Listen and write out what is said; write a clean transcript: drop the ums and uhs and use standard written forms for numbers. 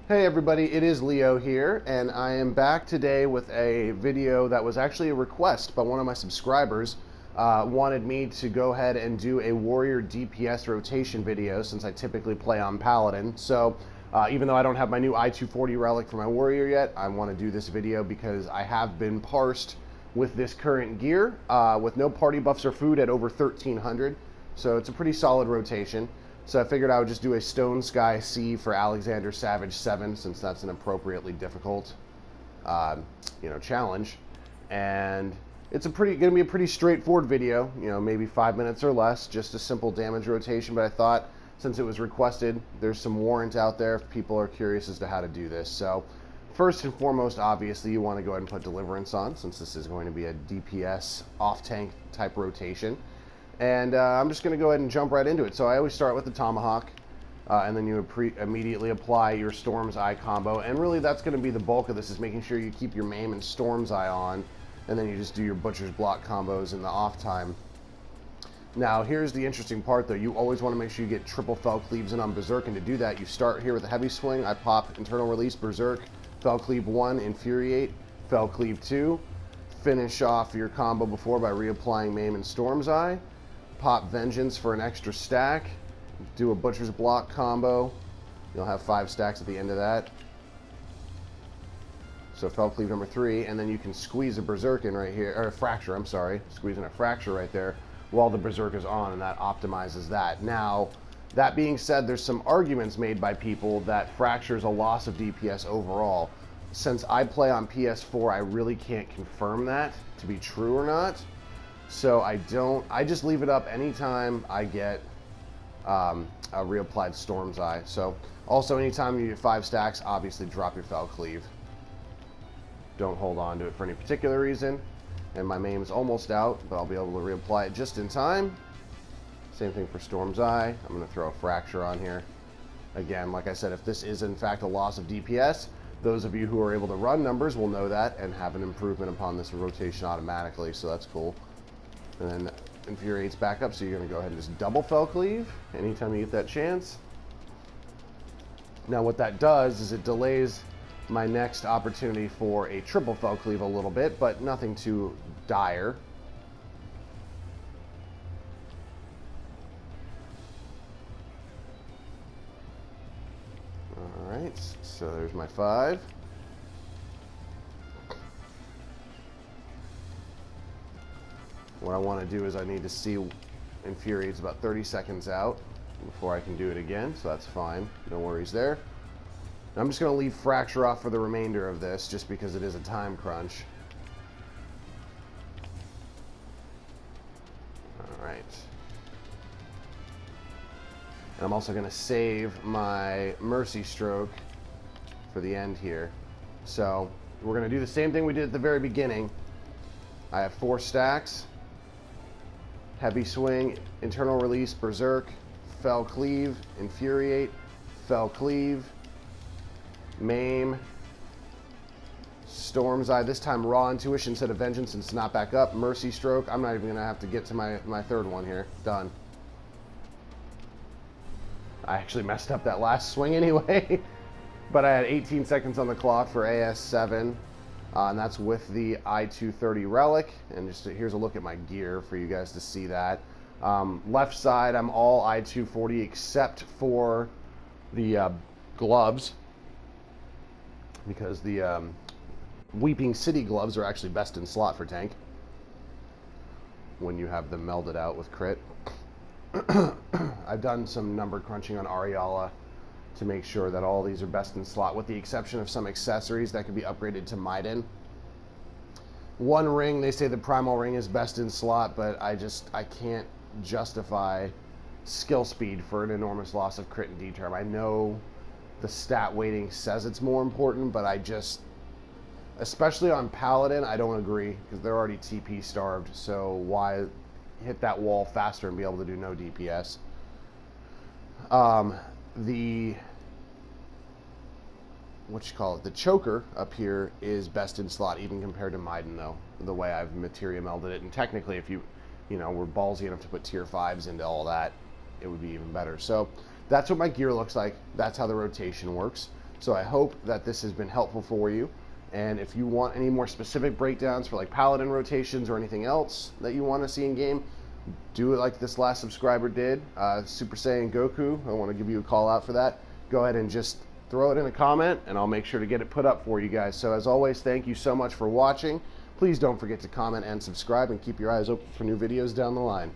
Hey everybody, it is Leo here, and I am back today with a video that was actually a request by one of my subscribers. Wanted me to go ahead and do a warrior DPS rotation video since I typically play on Paladin. So even though I don't have my new I-240 relic for my warrior yet, I want to do this video because I have been parsed with this current gear with no party buffs or food at over 1300. So it's a pretty solid rotation. So I figured I would just do a Stone Sky C for Alexander Savage 7, since that's an appropriately difficult, challenge. And it's going to be a pretty straightforward video, maybe 5 minutes or less, just a simple damage rotation. But I thought, since it was requested, there's some warrant out there if people are curious as to how to do this. So first and foremost, obviously, you want to go ahead and put Deliverance on, since this is going to be a DPS off-tank type rotation. And I'm just going to go ahead and jump right into it. So I always start with the Tomahawk, and then you immediately apply your Storm's Eye combo. And really that's going to be the bulk of this, is making sure you keep your Maim and Storm's Eye on, and then you just do your Butcher's Block combos in the off time. Now here's the interesting part though. You always want to make sure you get triple Fell Cleaves in on Berserk, and to do that you start here with a heavy swing. I pop Internal Release, Berserk, Fell Cleave 1, Infuriate, Fell Cleave 2. Finish off your combo before by reapplying Maim and Storm's Eye. Pop Vengeance for an extra stack, do a Butcher's Block combo. You'll have 5 stacks at the end of that. So Fell Cleave number 3, and then you can squeeze a Berserk in right here, or a Fracture, I'm sorry. Squeeze in a Fracture right there while the Berserk is on, and that optimizes that. Now, that being said, there's some arguments made by people that Fracture is a loss of DPS overall. Since I play on PS4, I really can't confirm that to be true or not. So I just leave it up anytime I get a reapplied Storm's Eye. So also anytime you get 5 stacks, obviously drop your Fell Cleave. Don't hold on to it for any particular reason. And my Maim's almost out, but I'll be able to reapply it just in time. Same thing for Storm's Eye. I'm going to throw a Fracture on here. Again, like I said, if this is in fact a loss of DPS, those of you who are able to run numbers will know that and have an improvement upon this rotation automatically, so that's cool. And then Infuriate's back up, so you're going to go ahead and just double Fell Cleave anytime you get that chance. Now what that does is it delays my next opportunity for a triple Fell Cleave a little bit, but nothing too dire. Alright, so there's my 5. What I want to do is I need to see Infuriate's about 30 seconds out before I can do it again, so that's fine. No worries there. And I'm just going to leave Fracture off for the remainder of this, just because it is a time crunch. Alright. And I'm also going to save my Mercy Stroke for the end here. So we're going to do the same thing we did at the very beginning. I have 4 stacks. Heavy Swing, Internal Release, Berserk, Fell Cleave, Infuriate, Fell Cleave, Maim, Storm's Eye, this time Raw Intuition instead of Vengeance, and it's not back up. Mercy Stroke, I'm not even going to have to get to my third one here. Done. I actually messed up that last swing anyway, but I had 18 seconds on the clock for AS7. And that's with the I-230 relic. And just here's a look at my gear for you guys to see that. Left side, I'm all I-240 except for the gloves, because the Weeping City gloves are actually best in slot for tank when you have them melded out with crit. I've done some number crunching on Ariala to make sure that all these are best in slot, with the exception of some accessories that could be upgraded to Maiden. One ring, they say the Primal Ring is best in slot, but I can't justify skill speed for an enormous loss of crit and D-term. I know the stat weighting says it's more important, but especially on Paladin, I don't agree, because they're already TP starved, so why hit that wall faster and be able to do no DPS? The choker up here is best in slot, even compared to Maiden, though, the way I've materia melded it. And technically, if you were ballsy enough to put tier 5s into all that, it would be even better. So that's what my gear looks like. That's how the rotation works. So I hope that this has been helpful for you. And if you want any more specific breakdowns for like paladin rotations or anything else that you want to see in game, do it like this last subscriber did, Super Saiyan Goku. I want to give you a call out for that. Go ahead and just throw it in a comment, and I'll make sure to get it put up for you guys. So as always, thank you so much for watching. Please don't forget to comment and subscribe, and keep your eyes open for new videos down the line.